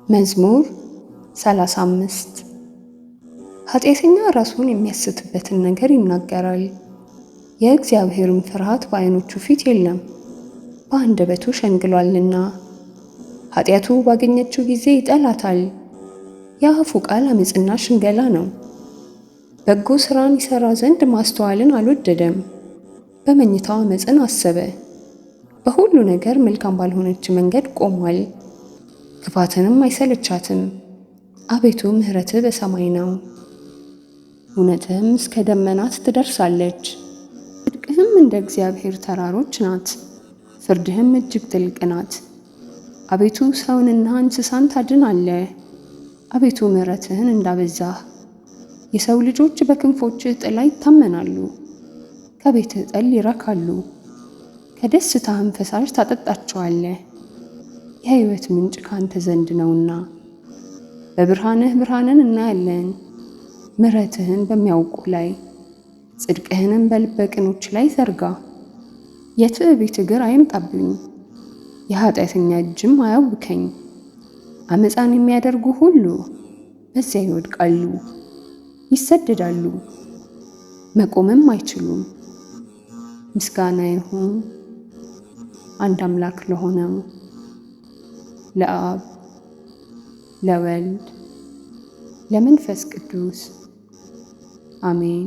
መዝሙር 35 ኃጢአተኛ ራሱን የሚያስትበትን ነገር ይናገራል። የእግዚአብሔርን ፍርሃት በዓይኖቹ ፊት የለም፣ በአንደበቱ ሸንግሏልና። ኃጢአቱ ባገኘችው ጊዜ ይጠላታል። የአፉ ቃል ዓመፅና ሽንገላ ነው። በጎ ሥራን ይሠራ ዘንድ ማስተዋልን አልወደደም። በመኝታው ዓመፅን አሰበ። በሁሉ ነገር መልካም ባልሆነች መንገድ ቆሟል። ክፋትንም አይሰለቻትም። አቤቱ ምሕረትህ በሰማይ ነው፣ እውነትህም እስከ ደመናት ትደርሳለች። ጽድቅህም እንደ እግዚአብሔር ተራሮች ናት፣ ፍርድህም እጅግ ጥልቅ ናት። አቤቱ ሰውንና እንስሳን ታድናለህ። አቤቱ ምሕረትህን እንዳበዛህ የሰው ልጆች በክንፎችህ ጥላ ይታመናሉ። ከቤትህ ጠል ይረካሉ፣ ከደስታህም ፈሳሽ ታጠጣቸዋለህ። የሕይወት ምንጭ ካንተ ዘንድ ነውና በብርሃንህ ብርሃንን እናያለን። ምሕረትህን በሚያውቁ ላይ ጽድቅህንም በልበ ቅኖች ላይ ዘርጋ። የትዕቢት እግር አይምጣብኝ፣ የኃጢአተኛ እጅም አያውከኝ። ዓመፃን የሚያደርጉ ሁሉ በዚያ ይወድቃሉ፣ ይሰደዳሉ፣ መቆምም አይችሉም። ምስጋና ይሁን አንድ አምላክ ለሆነው ለአብ ለወልድ ለመንፈስ ቅዱስ አሜን።